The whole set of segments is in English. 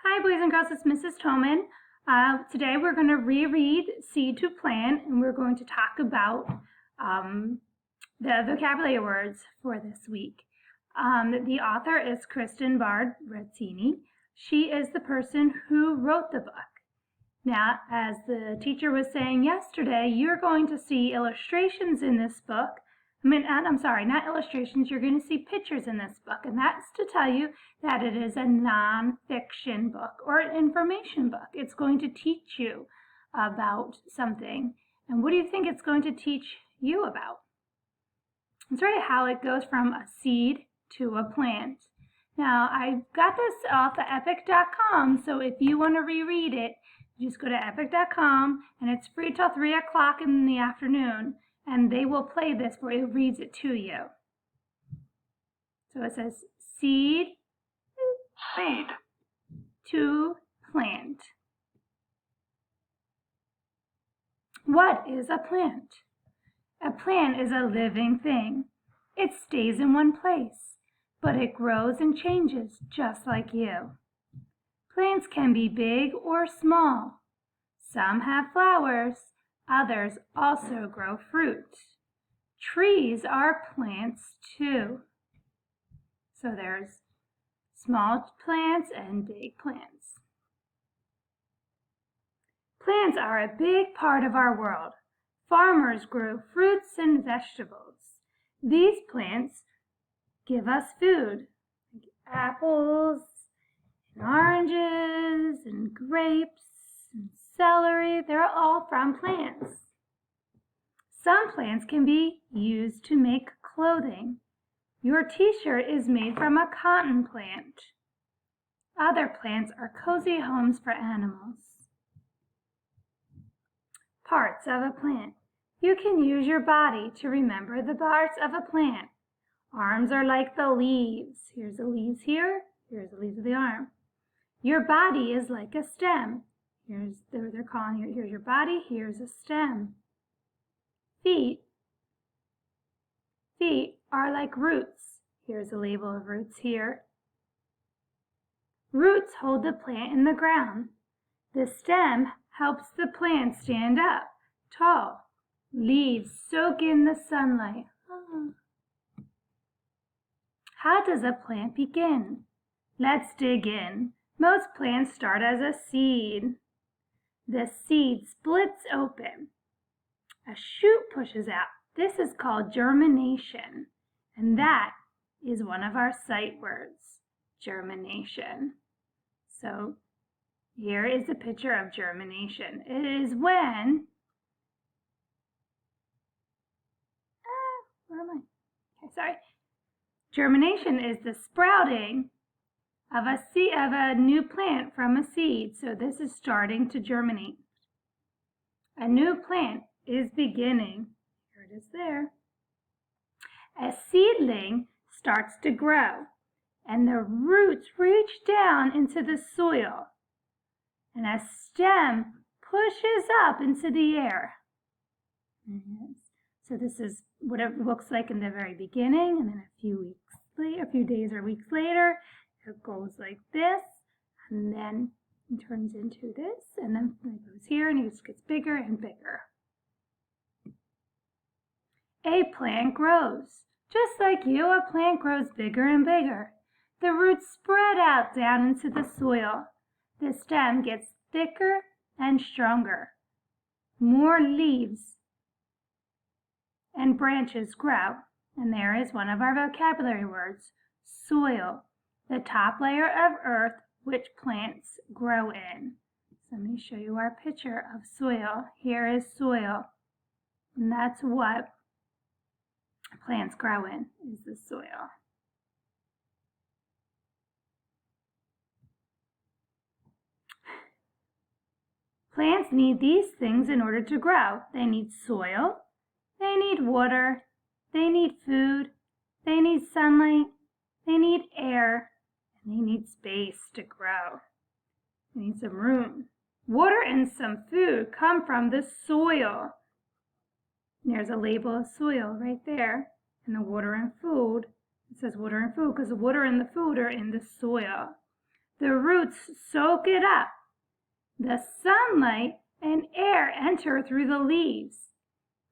Hi boys and girls, it's Mrs. Toman. Today we're going to reread Seed to Plant, and we're going to talk about the vocabulary words for this week. The author is Kristen Bard-Rezzini. She is the person who wrote the book. Now, as the teacher was saying yesterday, you're going to see illustrations in this book. I'm sorry, not illustrations. You're going to see pictures in this book, and that's to tell you that it is a non-fiction book or an information book. It's going to teach you about something. And what do you think it's going to teach you about? It's really how it goes from a seed to a plant. Now, I got this off of epic.com, so if you want to reread it, just go to epic.com, and it's free till 3 o'clock in the afternoon. And they will play this for you. It reads it to you. So it says seed to plant. What is a plant? A plant is a living thing. It stays in one place, but it grows and changes just like you. Plants can be big or small. Some have flowers. Others also grow fruit. Trees are plants too. So there's small plants and big plants. Plants are a big part of our world. Farmers grow fruits and vegetables. These plants give us food, like apples and oranges and grapes and celery. They're all from plants. Some plants can be used to make clothing. Your t-shirt is made from a cotton plant. Other plants are cozy homes for animals. Parts of a plant. You can use your body to remember the parts of a plant. Arms are like the leaves. Here's the leaves here. Here's the leaves of the arm. Your body is like a stem. Here's your body, here's a stem. Feet are like roots. Here's a label of roots here. Roots hold the plant in the ground. The stem helps the plant stand up tall. Leaves soak in the sunlight. How does a plant begin? Let's dig in. Most plants start as a seed. The seed splits open. A shoot pushes out. This is called germination. And that is one of our sight words, germination. So here is a picture of germination. It is when, Germination is the sprouting of a new plant from a seed. So this is starting to germinate. A new plant is beginning. Here it is there. A seedling starts to grow, and the roots reach down into the soil, and a stem pushes up into the air. So this is what it looks like in the very beginning, and then a few days or weeks later, it goes like this, and then it turns into this, and then it goes here, and it just gets bigger and bigger. A plant grows. Just like you, a plant grows bigger and bigger. The roots spread out down into the soil. The stem gets thicker and stronger. More leaves and branches grow. And there is one of our vocabulary words, soil, the top layer of earth which plants grow in. So let me show you our picture of soil. Here is soil, and that's what plants grow in, is the soil. Plants need these things in order to grow. They need soil, they need water, they need food, they need sunlight, they need air, and they need space to grow. They need some room. Water and some food come from the soil. There's a label of soil right there. And the water and food, it says water and food because the water and the food are in the soil. The roots soak it up. The sunlight and air enter through the leaves.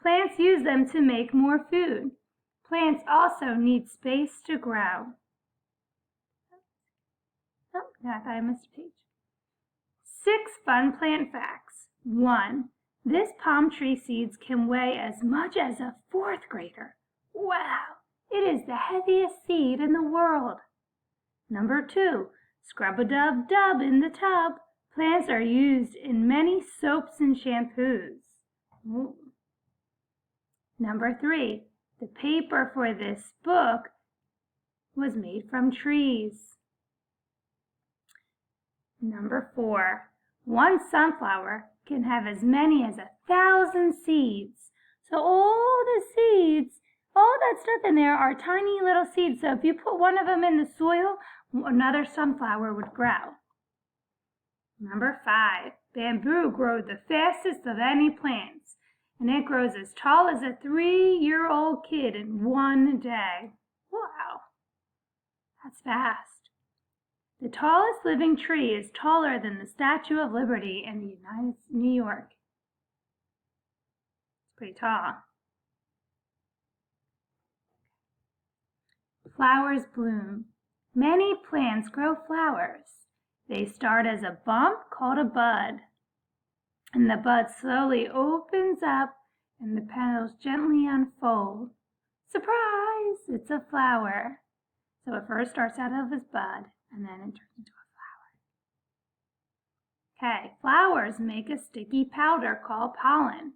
Plants use them to make more food. Plants also need space to grow. Oh, no, I thought I missed a page. 6 fun plant facts. 1. This palm tree seeds can weigh as much as a 4th grader. Wow! It is the heaviest seed in the world. Number 2. Scrub-a-dub-dub in the tub. Plants are used in many soaps and shampoos. Ooh. Number 3. The paper for this book was made from trees. Number 4. One sunflower can have as many as 1,000 seeds. So all the seeds, all that stuff in there are tiny little seeds. So if you put one of them in the soil, another sunflower would grow. Number 5. Bamboo grows the fastest of any plants, and it grows as tall as a 3-year-old kid in one day. Wow, that's fast. The tallest living tree is taller than the Statue of Liberty in New York. It's pretty tall. Flowers bloom. Many plants grow flowers. They start as a bump called a bud, and the bud slowly opens up and the petals gently unfold. Surprise! It's a flower. So it first starts out of this bud, and then it turns into a flower. Okay, flowers make a sticky powder called pollen.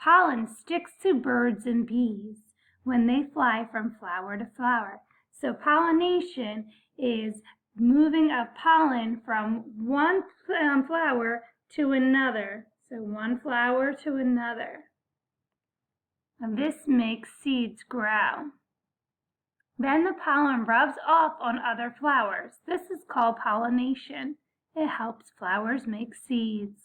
Pollen sticks to birds and bees when they fly from flower to flower. So pollination is moving of pollen from one flower to another. So one flower to another. And this makes seeds grow. Then the pollen rubs off on other flowers. This is called pollination. It helps flowers make seeds.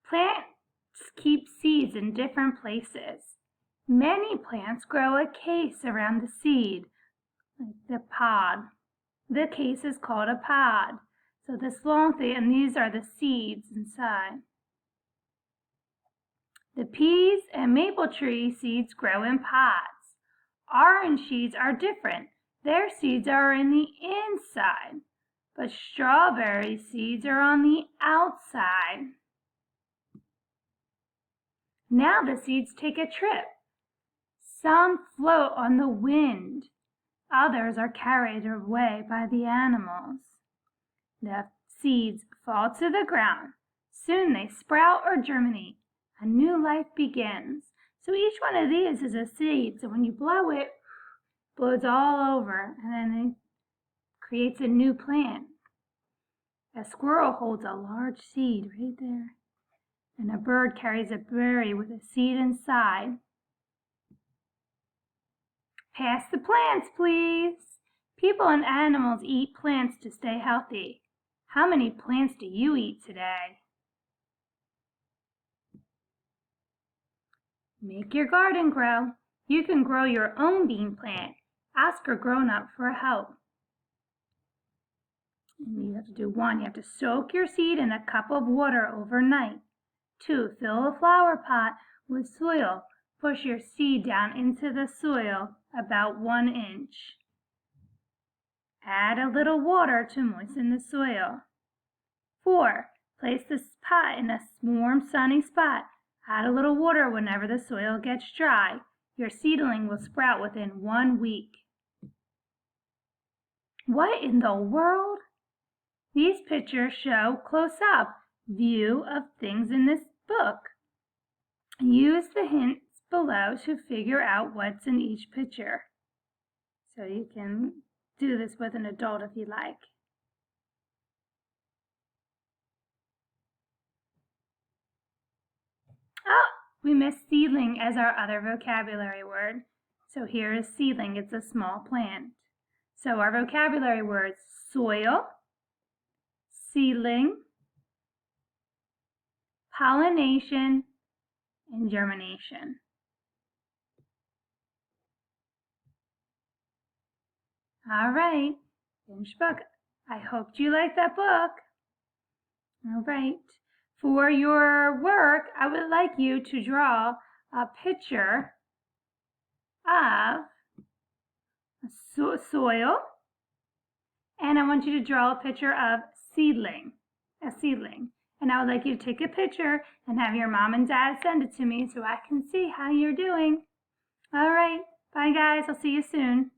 Plants keep seeds in different places. Many plants grow a case around the seed, like the pod. The case is called a pod. So this long thing, and these are the seeds inside. The peas and maple tree seeds grow in pods. Orange seeds are different. Their seeds are in the inside, but strawberry seeds are on the outside. Now the seeds take a trip. Some float on the wind. Others are carried away by the animals. The seeds fall to the ground. Soon they sprout or germinate. A new life begins. So each one of these is a seed. So when you blow it, it blows all over, and then it creates a new plant. A squirrel holds a large seed right there. And a bird carries a berry with a seed inside. Pass the plants, please. People and animals eat plants to stay healthy. How many plants do you eat today? Make your garden grow. You can grow your own bean plant. Ask a grown-up for help. And you have to do 1. You have to soak your seed in a cup of water overnight. 2. Fill a flower pot with soil. Push your seed down into the soil about 1 inch. Add a little water to moisten the soil. 4. Place the pot in a warm, sunny spot. Add a little water whenever the soil gets dry. Your seedling will sprout within 1 week. What in the world? These pictures show close-up view of things in this book. Use the hints below to figure out what's in each picture. So you can do this with an adult if you like. Oh, we missed seedling as our other vocabulary word. So here is seedling. It's a small plant. So our vocabulary words: soil, seedling, pollination, and germination. All right, finished book. I hoped you liked that book. All right. For your work, I would like you to draw a picture of soil, and I want you to draw a picture of a seedling. And I would like you to take a picture and have your mom and dad send it to me so I can see how you're doing. All right. Bye, guys. I'll see you soon.